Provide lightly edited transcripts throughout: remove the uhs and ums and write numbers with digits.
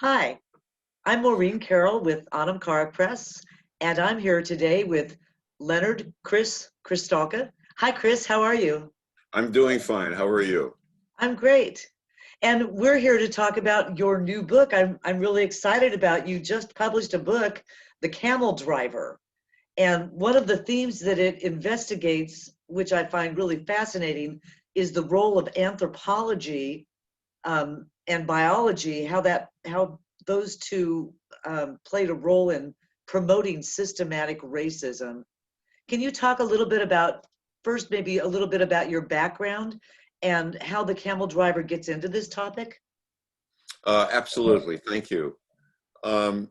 Hi, I'm Maureen Carroll with Anamkara Press, and I'm here today with Leonard Krishtalka. Hi, Chris, how are you? I'm doing fine. How are you? I'm great. And we're here to talk about your new book. I'm really excited about you just published a book, The Camel Driver. And one of the themes that it investigates, which I find really fascinating, is the role of anthropology and biology, how those two played a role in promoting systematic racism. Can you talk a little bit about, first maybe a little bit about your background and how the camel driver gets into this topic? Absolutely. Thank you. Um,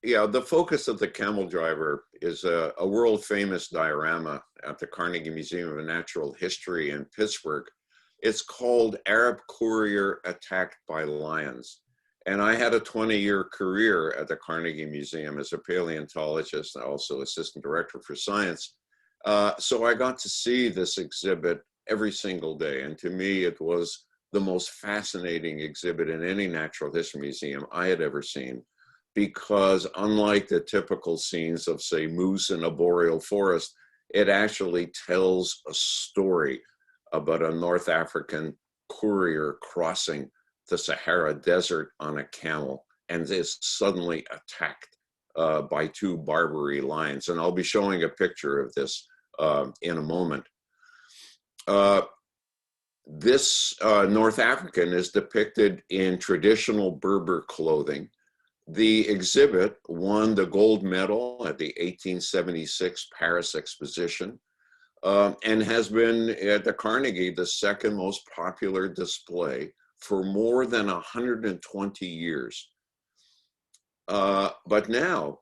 yeah, the focus of the camel driver is a world famous diorama at the Carnegie Museum of Natural History in Pittsburgh. It's called Arab Courier Attacked by Lions. And I had a 20-year career at the Carnegie Museum as a paleontologist and also assistant director for science. So I got to see this exhibit every single day. And to me, it was the most fascinating exhibit in any natural history museum I had ever seen, because unlike the typical scenes of, say, moose in a boreal forest, it actually tells a story about a North African courier crossing the Sahara Desert on a camel and is suddenly attacked by two Barbary lions. And I'll be showing a picture of this in a moment. This North African is depicted in traditional Berber clothing. The exhibit won the gold medal at the 1876 Paris Exposition and has been at the Carnegie the second most popular display for more than 120 years. But now,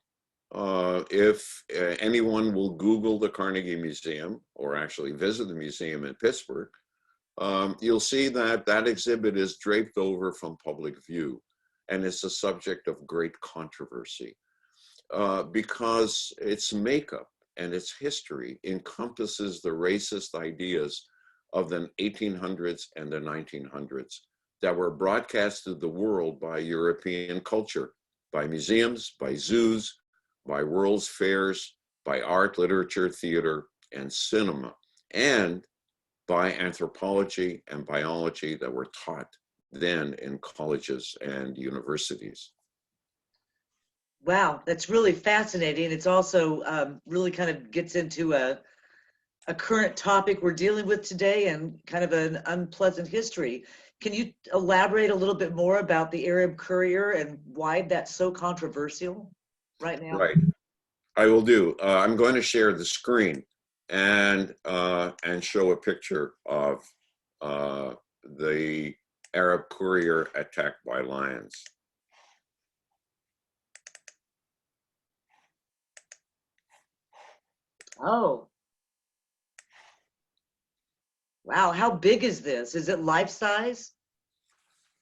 if anyone will Google the Carnegie Museum or actually visit the museum in Pittsburgh, you'll see that that exhibit is draped over from public view, and it's a subject of great controversy because its makeup and its history encompasses the racist ideas of the 1800s and the 1900s that were broadcast to the world by European culture, by museums, by zoos, by world's fairs, by art, literature, theater, and cinema, and by anthropology and biology that were taught then in colleges and universities. Wow, that's really fascinating. It's also really kind of gets into a current topic we're dealing with today and kind of an unpleasant history. Can you elaborate a little bit more about the Arab Courier and why that's so controversial right now? Right, I will do. I'm going to share the screen and show a picture of the Arab Courier attacked by lions. Oh, wow. How big is this? Is it life size?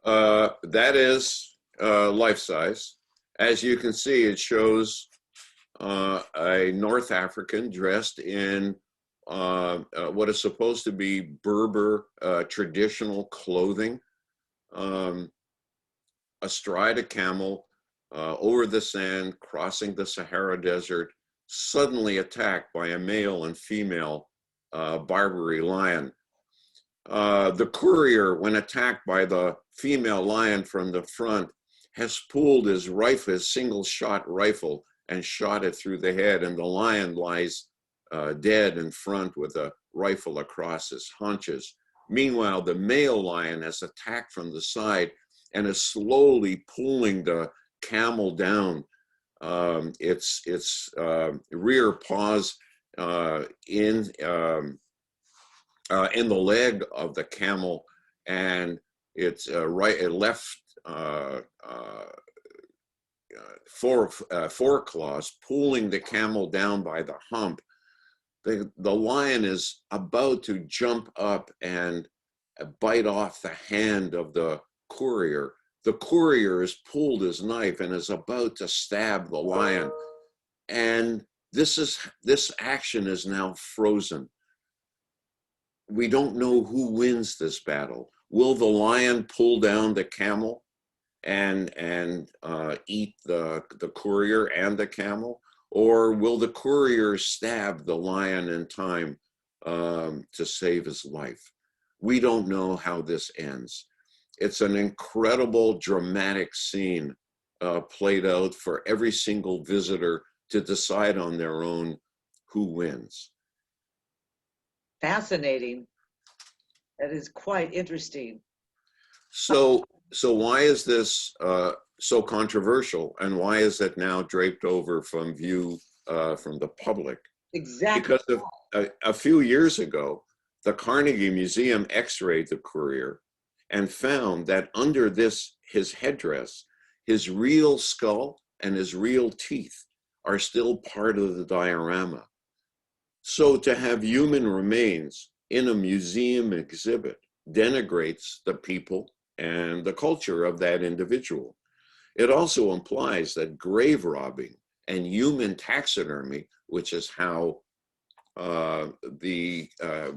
That is life size. As you can see, it shows a North African dressed in what is supposed to be Berber traditional clothing, astride a camel, over the sand, crossing the Sahara Desert, suddenly attacked by a male and female Barbary lion. The courier, when attacked by the female lion from the front, has pulled his rifle, his single-shot rifle, and shot it through the head, and the lion lies dead in front with a rifle across his haunches. Meanwhile, the male lion has attacked from the side and is slowly pulling the camel down. Its rear paws in the leg of the camel, and its left foreclaws pulling the camel down by the hump. The lion is about to jump up and bite off the hand of the courier. The courier has pulled his knife and is about to stab the lion. And this action is now frozen. We don't know who wins this battle. Will the lion pull down the camel and eat the courier and the camel? Or will the courier stab the lion in time to save his life? We don't know how this ends. It's an incredible dramatic scene played out for every single visitor to decide on their own who wins. Fascinating. That is quite interesting. So why is this so controversial, and why is it now draped over from view from the public? Exactly. Because a few years ago, the Carnegie Museum x-rayed the Courier and found that under his headdress, his real skull and his real teeth are still part of the diorama. So to have human remains in a museum exhibit denigrates the people and the culture of that individual. It also implies that grave robbing and human taxidermy, which is how the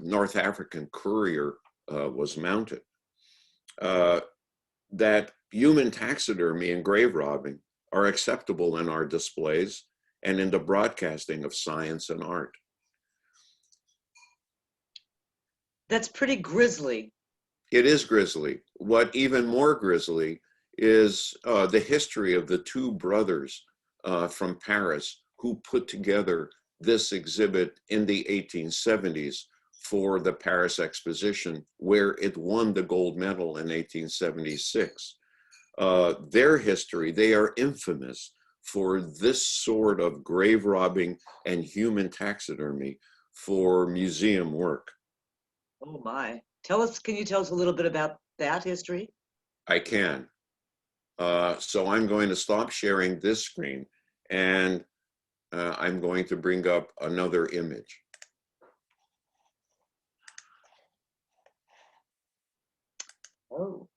North African Courier was mounted, that human taxidermy and grave robbing are acceptable in our displays and in the broadcasting of science and art. That's pretty grisly. It is grisly. What even more grisly is the history of the two brothers from Paris who put together this exhibit in the 1870s for the Paris Exposition, where it won the gold medal in 1876. Their history, they are infamous for this sort of grave robbing and human taxidermy for museum work. Oh my. Can you tell us a little bit about that history? I can. So I'm going to stop sharing this screen, and I'm going to bring up another image. Oh.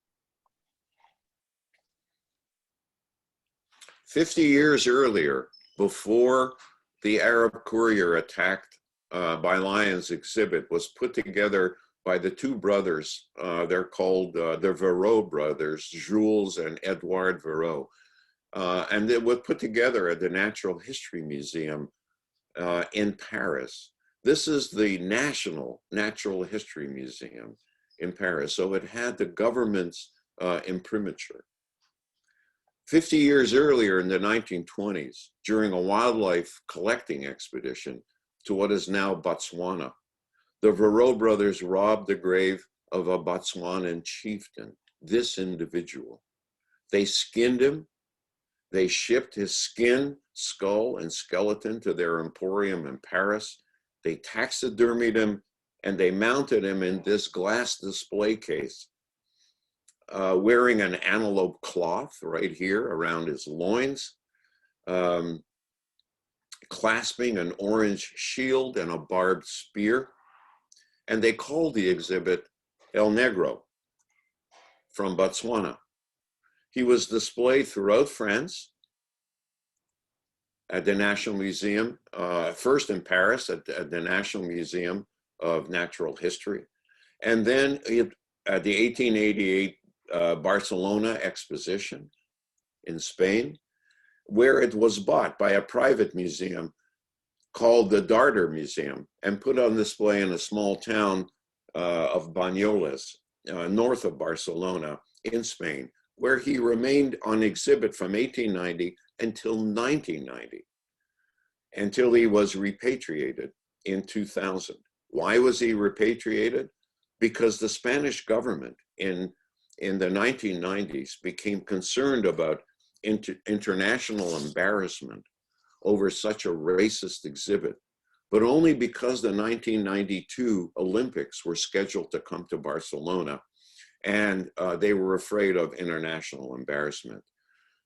50 years earlier, before the Arab Courier attacked by Lions exhibit was put together by the two brothers. They're called the Verreau brothers, Jules and Edouard Verreau. And it was put together at the Natural History Museum in Paris. This is the National Natural History Museum in Paris. So it had the government's imprimatur. 50 years earlier in the 1920s, during a wildlife collecting expedition to what is now Botswana, the Verreau brothers robbed the grave of a Botswanan chieftain, this individual. They skinned him. They shipped his skin, skull, and skeleton to their emporium in Paris. They taxidermied him, and they mounted him in this glass display case, wearing an antelope cloth right here around his loins, clasping an orange shield and a barbed spear. And they called the exhibit El Negro from Botswana. He was displayed throughout France at the National Museum, first in Paris at the National Museum of Natural History, and then at the 1888 Barcelona Exposition in Spain, where it was bought by a private museum called the Darder Museum and put on display in a small town of Banyoles, north of Barcelona in Spain, where he remained on exhibit from 1890 until 1990, until he was repatriated in 2000. Why was he repatriated? Because the Spanish government in the 1990s became concerned about international embarrassment over such a racist exhibit, but only because the 1992 Olympics were scheduled to come to Barcelona, and they were afraid of international embarrassment.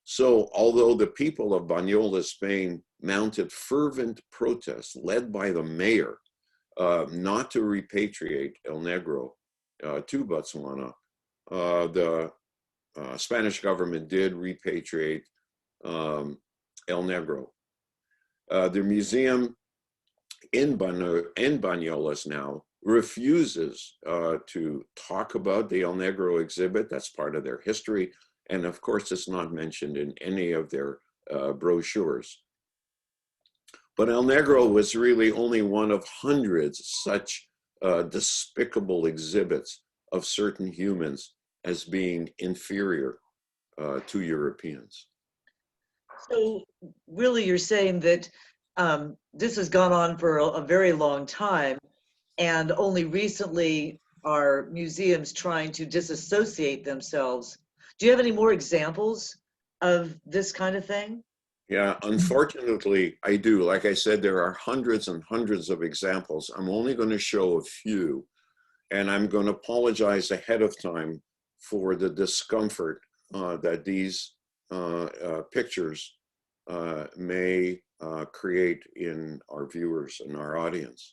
So although the people of Banyoles, Spain mounted fervent protests led by the mayor not to repatriate El Negro to Botswana, the Spanish government did repatriate El Negro. The museum in Banyoles now refuses to talk about the El Negro exhibit. That's part of their history. And of course, it's not mentioned in any of their brochures. But El Negro was really only one of hundreds such despicable exhibits of certain humans as being inferior to Europeans. So really you're saying that this has gone on for a very long time, and only recently are museums trying to disassociate themselves. Do you have any more examples of this kind of thing? Yeah, unfortunately, I do. Like I said, there are hundreds and hundreds of examples. I'm only going to show a few, and I'm going to apologize ahead of time for the discomfort that these pictures may create in our viewers and our audience.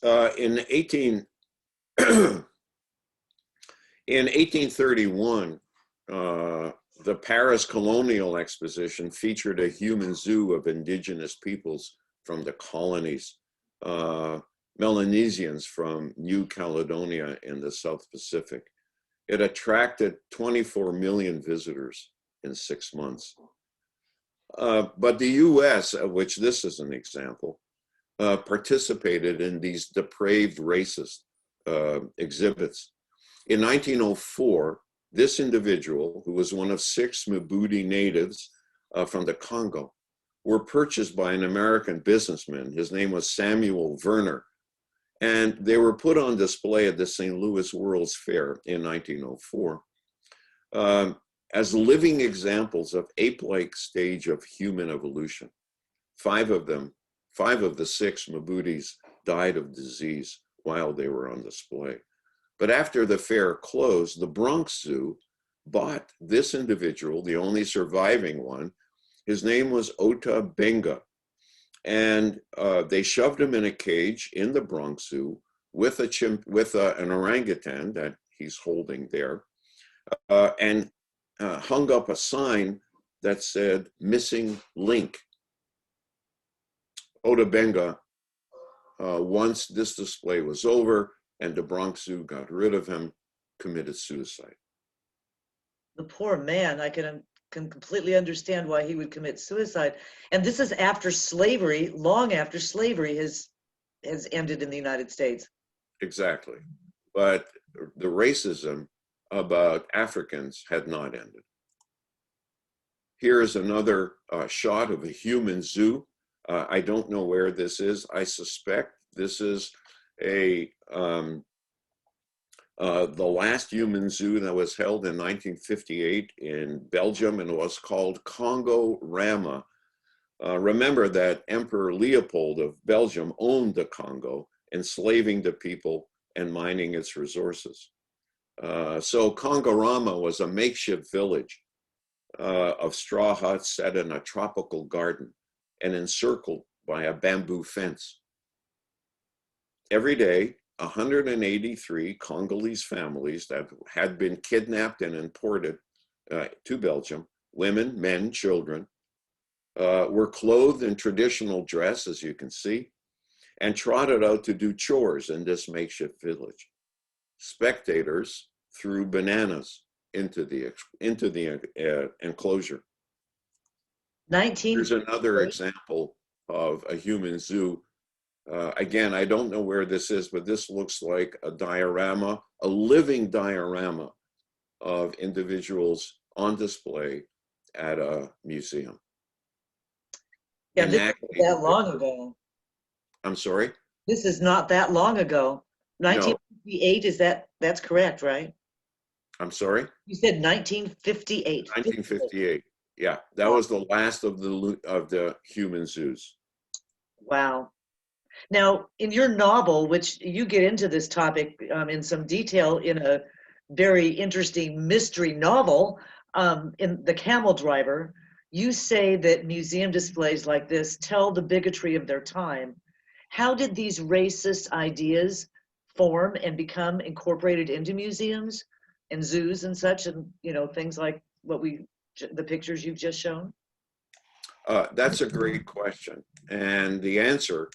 In 1831, the Paris Colonial Exposition featured a human zoo of indigenous peoples from the colonies, Melanesians from New Caledonia in the South Pacific. It attracted 24 million visitors in 6 months. But the US, of which this is an example, participated in these depraved racist exhibits. In 1904, this individual, who was one of 6 Mbuti natives from the Congo, were purchased by an American businessman. His name was Samuel Werner, and they were put on display at the St. Louis World's Fair in 1904 as living examples of ape-like stage of human evolution. 5 of the 6 Mbutis died of disease while they were on display. But after the fair closed, the Bronx Zoo bought this individual, the only surviving one. His name was Ota Benga. And they shoved him in a cage in the Bronx Zoo with an orangutan that he's holding there, and hung up a sign that said, "Missing Link." Ota Benga, once this display was over and the Bronx Zoo got rid of him, committed suicide. The poor man, I can completely understand why he would commit suicide. And this is after slavery, long after slavery has ended in the United States. Exactly. But the racism about Africans had not ended. Here is another shot of a human zoo. I don't know where this is. I suspect this is the last human zoo that was held in 1958 in Belgium, and it was called Congorama. Remember that Emperor Leopold of Belgium owned the Congo, enslaving the people and mining its resources. So Congorama was a makeshift village of straw huts set in a tropical garden and encircled by a bamboo fence. Every day, 183 Congolese families that had been kidnapped and imported to Belgium, women, men, children, were clothed in traditional dress, as you can see, and trotted out to do chores in this makeshift village. Spectators threw bananas into the enclosure. Here's another example of a human zoo. Again, I don't know where this is, but this looks like a diorama, a living diorama of individuals on display at a museum. Yeah, this is that long ago. I'm sorry? This is not that long ago. 1958, no. That's correct, right? I'm sorry? You said 1958. 1958. Yeah, that was the last of the human zoos. Wow. Now, in your novel, which you get into this topic in some detail in a very interesting mystery novel, in The Camel Driver, you say that museum displays like this tell the bigotry of their time. How did these racist ideas form and become incorporated into museums and zoos and such, and things like the pictures you've just shown? That's a great question, and the answer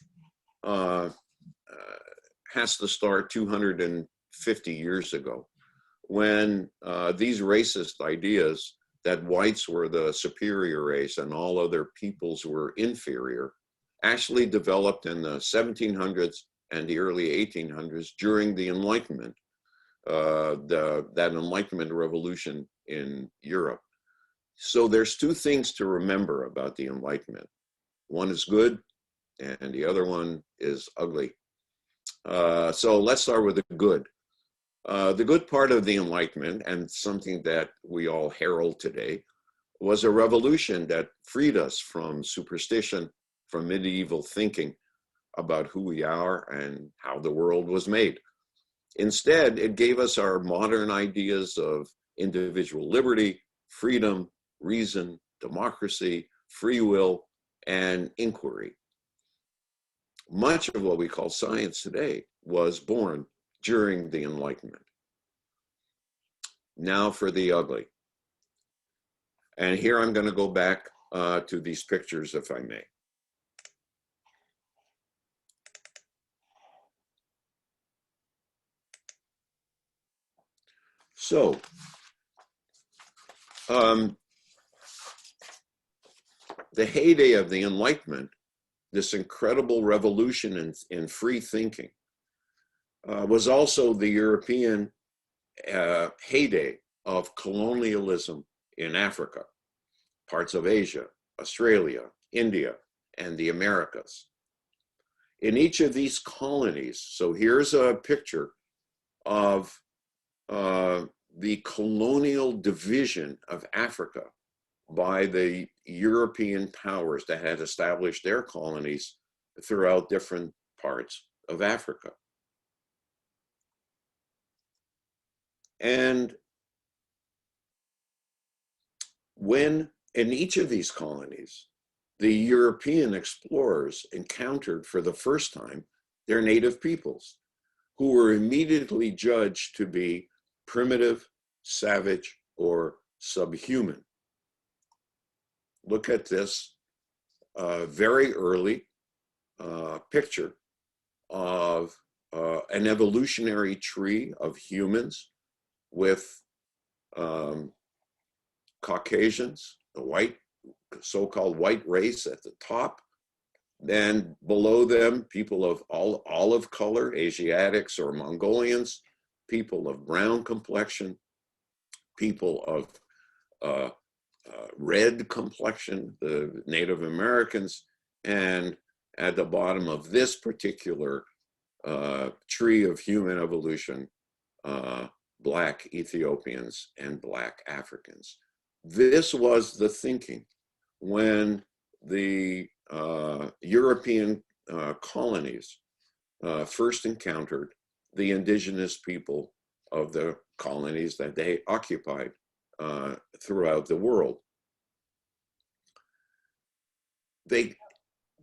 has to start 250 years ago, when these racist ideas that whites were the superior race and all other peoples were inferior actually developed in the 1700s and the early 1800s during the Enlightenment, that Enlightenment revolution in Europe. So there's two things to remember about the Enlightenment. One is good and the other one is ugly. So let's start with the good. The good part of the Enlightenment, and something that we all herald today, was a revolution that freed us from superstition, from medieval thinking about who we are and how the world was made. Instead, it gave us our modern ideas of individual liberty, freedom, reason, democracy, free will, and inquiry. Much of what we call science today was born during the Enlightenment. Now for the ugly. And here I'm going to go back to these pictures, if I may. So, the heyday of the Enlightenment, this incredible revolution in free thinking, was also the European heyday of colonialism in Africa, parts of Asia, Australia, India, and the Americas. In each of these colonies, so here's a picture of the colonial division of Africa by the European powers that had established their colonies throughout different parts of Africa. And when in each of these colonies, the European explorers encountered for the first time their native peoples, who were immediately judged to be primitive, savage, or subhuman. Look at this very early picture of an evolutionary tree of humans with Caucasians, the white, so-called white race at the top. Then below them, people of all olive color, Asiatics or Mongolians, people of brown complexion, people of red complexion, the Native Americans, and at the bottom of this particular tree of human evolution, Black Ethiopians and Black Africans. This was the thinking when the European colonies first encountered the indigenous people of the colonies that they occupied throughout the world. They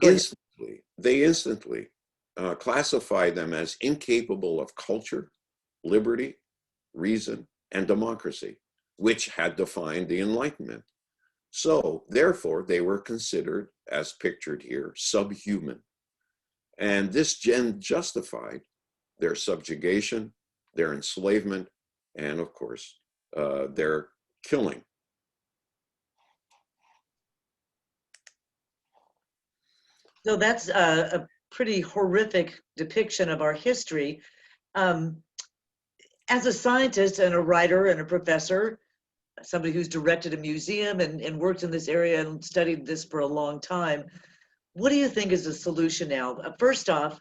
instantly classified them as incapable of culture, liberty, reason, and democracy, which had defined the Enlightenment. So, therefore, they were considered, as pictured here, subhuman. And this justified their subjugation, their enslavement, and of course, their killing. So that's a pretty horrific depiction of our history. As a scientist and a writer and a professor, somebody who's directed a museum and worked in this area and studied this for a long time, what do you think is the solution now? First off,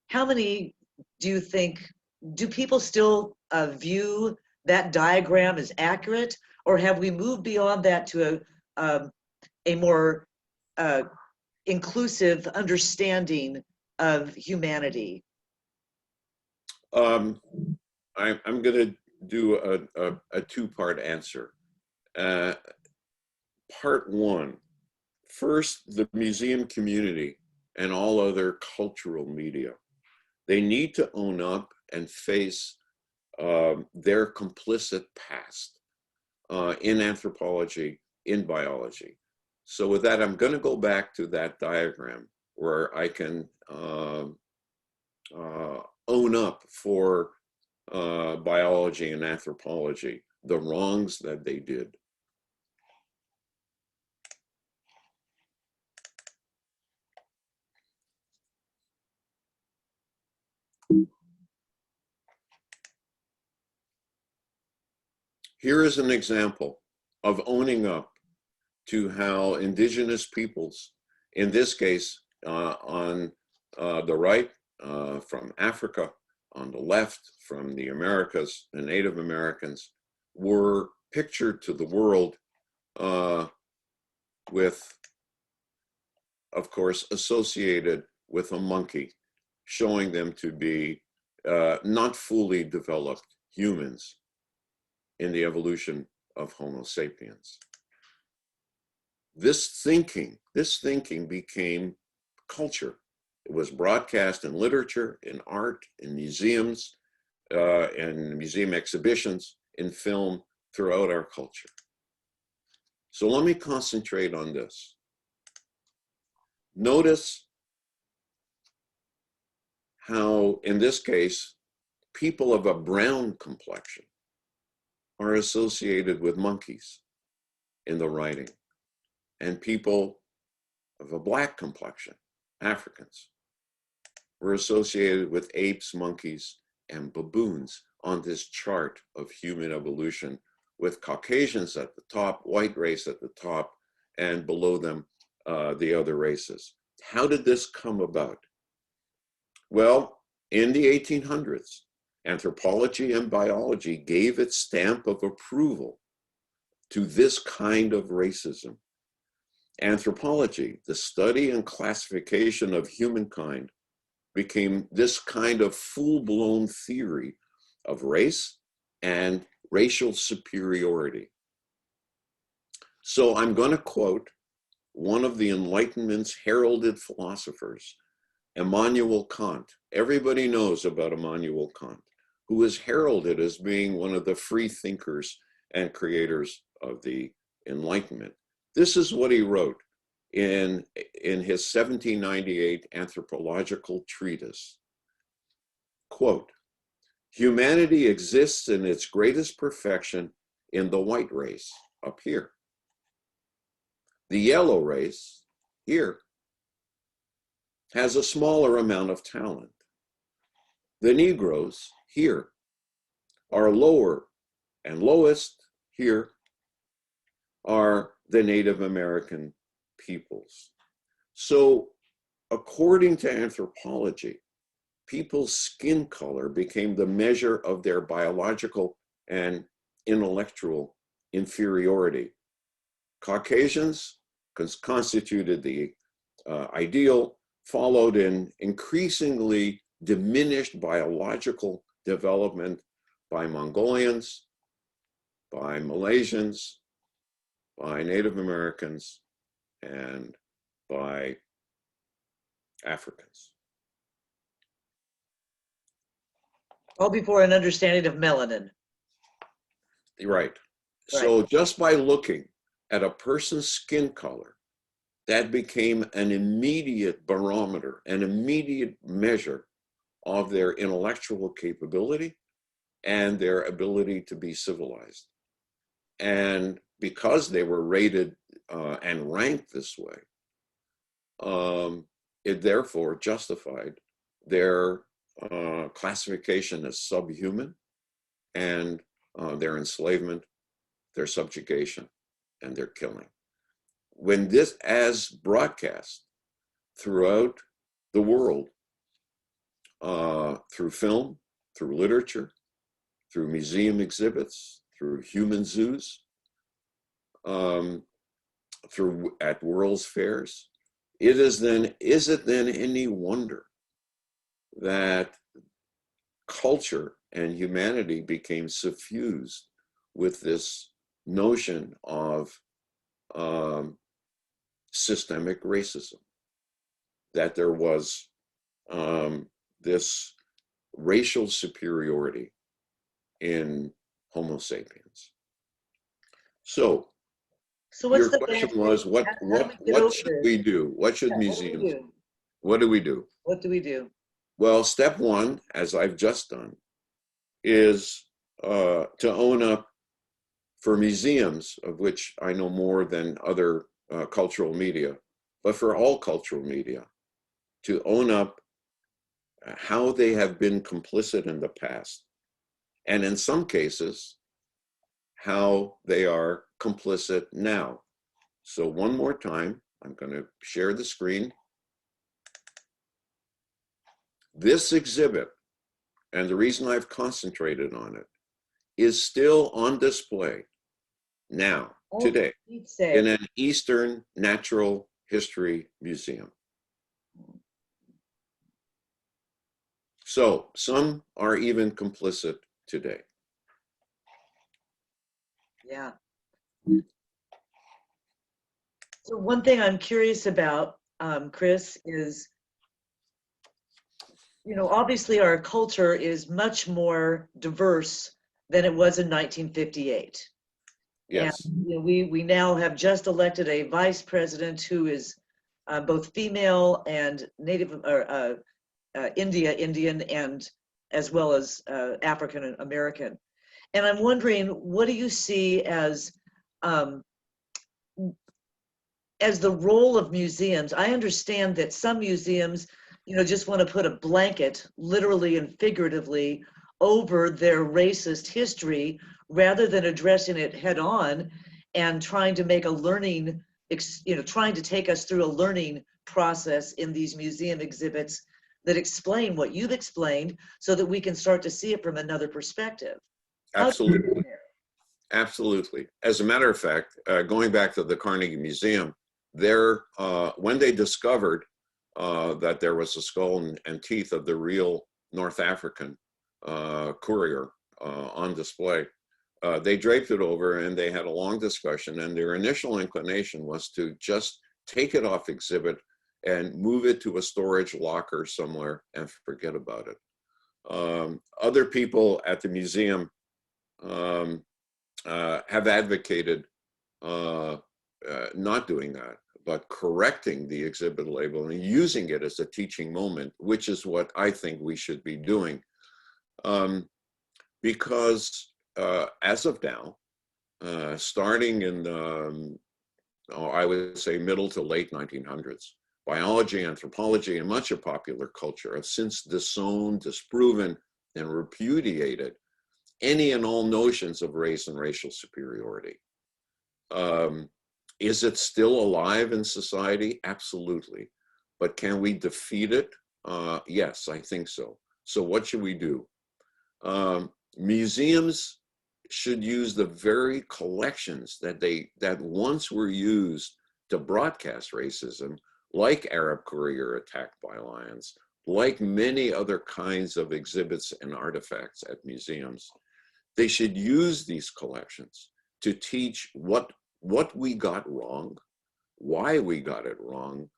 how many do you think, do people still view that diagram as accurate, or have we moved beyond that to a more inclusive understanding of humanity? I'm going to do a two-part answer. Part one, first, the museum community and all other cultural media, they need to own up and face their complicit past in anthropology, in biology. So with that, I'm going to go back to that diagram where I can own up for biology and anthropology, the wrongs that they did. Here is an example of owning up to how indigenous peoples, in this case, on the right, from Africa, on the left, from the Americas, the Native Americans, were pictured to the world with, of course, associated with a monkey, showing them to be not fully developed humans in the evolution of Homo sapiens. This thinking became culture. It was broadcast in literature, in art, in museums, in museum exhibitions, in film, throughout our culture. So let me concentrate on this. Notice how, in this case, people of a brown complexion are associated with monkeys in the writing, and people of a black complexion, Africans, were associated with apes, monkeys, and baboons on this chart of human evolution, with Caucasians at the top, white race at the top, and below them, the other races. How did this come about? Well, in the 1800s, anthropology and biology gave its stamp of approval to this kind of racism. Anthropology, the study and classification of humankind, became this kind of full-blown theory of race and racial superiority. So I'm going to quote one of the Enlightenment's heralded philosophers, Immanuel Kant. Everybody knows about Immanuel Kant, who is heralded as being one of the free thinkers and creators of the Enlightenment. This is what he wrote in his 1798 anthropological treatise. Quote, "Humanity exists in its greatest perfection in the white race, up here. The yellow race, here, has a smaller amount of talent. The Negroes, here, are lower, and lowest, here, are the Native American peoples." So, according to anthropology, people's skin color became the measure of their biological and intellectual inferiority. Caucasians constituted the ideal, followed in increasingly diminished biological development by Mongolians, by Malaysians, by Native Americans, and by Africans. All before an understanding of melanin. Right. So just by looking at a person's skin color, that became an immediate barometer, an immediate measure of their intellectual capability and their ability to be civilized. And because they were rated and ranked this way, it therefore justified their classification as subhuman and their enslavement, their subjugation, and their killing. When this, as broadcast throughout the world, through film, through literature, through museum exhibits, through human zoos, through at World's Fairs, is it then any wonder that culture and humanity became suffused with this notion of systemic racism, that there was this racial superiority in Homo sapiens? So what's your the question best was, what should we do? What should museums do? What do we do? What do we do? Well, step one, as I've just done, is to own up for museums, of which I know more than other cultural media, but for all cultural media, to own up how they have been complicit in the past, and in some cases, how they are complicit now. So one more time, I'm going to share the screen. This exhibit, and the reason I've concentrated on it, is still on display now, today, in an Eastern Natural History Museum. So some are even complicit today. Yeah. So one thing I'm curious about, Chris, is, you know, obviously our culture is much more diverse than it was in 1958. Yes. And you know, we now have just elected a vice president who is both female and Native or Indian, and as well as African American. And I'm wondering, what do you see as the role of museums? I understand that some museums, you know, just want to put a blanket, literally and figuratively, over their racist history rather than addressing it head on and trying to make a learning, you know, trying to take us through a learning process in these museum exhibits that explain what you've explained so that we can start to see it from another perspective. Absolutely. Absolutely. As a matter of fact, going back to the Carnegie Museum, when they discovered that there was a skull and teeth of the real North African Courier on display, they draped it over and they had a long discussion, and their initial inclination was to just take it off exhibit and move it to a storage locker somewhere and forget about it. Other people at the museum have advocated not doing that, but correcting the exhibit label and using it as a teaching moment, which is what I think we should be doing. Because as of now, starting in, I would say middle to late 1900s, biology, anthropology, and much of popular culture have since disowned, disproven, and repudiated any and all notions of race and racial superiority. Is it still alive in society? Absolutely. But can we defeat it? Yes, I think so. So what should we do? Museums should use the very collections that once were used to broadcast racism, like Arab Courier attacked by lions, like many other kinds of exhibits and artifacts at museums. They should use these collections to teach what we got wrong, why we got it wrong,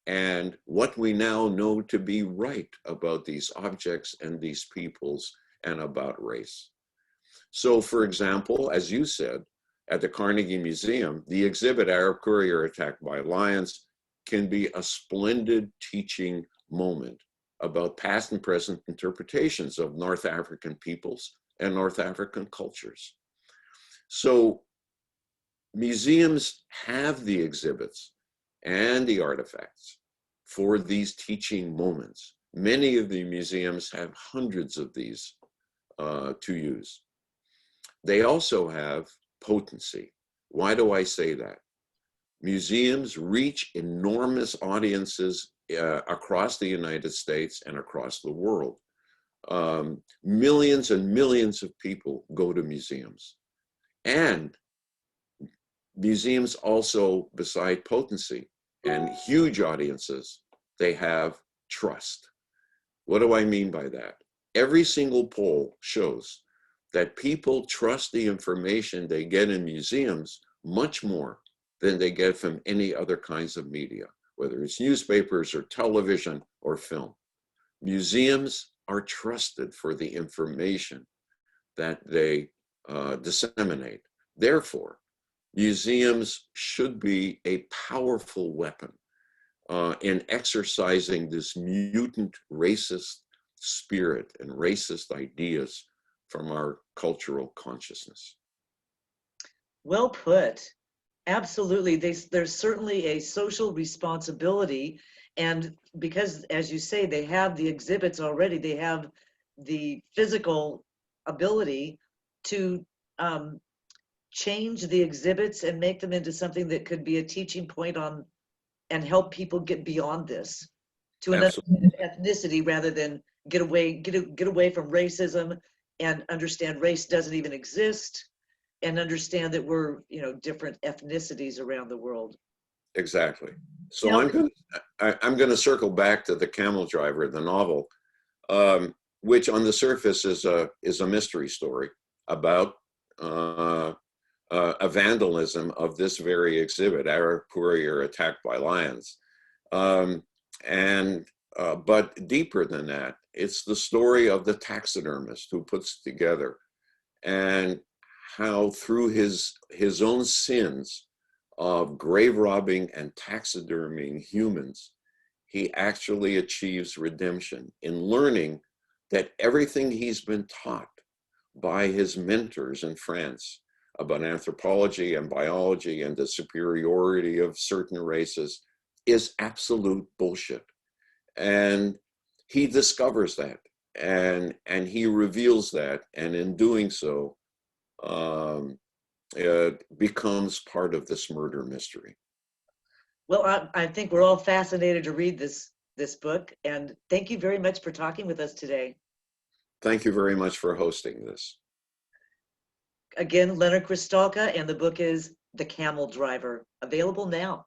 and what we now know to be right about these objects and these peoples and about race. So, for example, as you said, at the Carnegie Museum, the exhibit Arab Courier attacked by lions can be a splendid teaching moment about past and present interpretations of North African peoples and North African cultures. So museums have the exhibits and the artifacts for these teaching moments. Many of the museums have hundreds of these to use. They also have potency. Why do I say that? Museums reach enormous audiences across the United States and across the world. Millions and millions of people go to museums. And museums also, beside potency and huge audiences, they have trust. What do I mean by that? Every single poll shows that people trust the information they get in museums much more than they get from any other kinds of media, whether it's newspapers or television or film. Museums are trusted for the information that they disseminate. Therefore, museums should be a powerful weapon in exercising this mutant racist spirit and racist ideas from our cultural consciousness. Well put. Absolutely. There's certainly a social responsibility. And because, as you say, they have the exhibits already, they have the physical ability to change the exhibits and make them into something that could be a teaching point on and help people get beyond this to another Absolutely. ethnicity rather than get away from racism and understand race doesn't even exist and understand that we're, you know, different ethnicities around the world. Exactly. So Now, I'm going to circle back to the Camel Driver, the novel, which on the surface is a mystery story about a vandalism of this very exhibit, our Courier attacked by lions. But deeper than that, it's the story of the taxidermist who puts it together, and how through his own sins of grave robbing and taxiderming humans, he actually achieves redemption in learning that everything he's been taught by his mentors in France about anthropology and biology and the superiority of certain races is absolute bullshit. And he discovers that, and he reveals that, and in doing so, it becomes part of this murder mystery. well, I think we're all fascinated to read this book, and thank you very much for talking with us today. Thank you very much for hosting this. Again, Leonard Krishtalka, and the book is The Camel Driver, available now.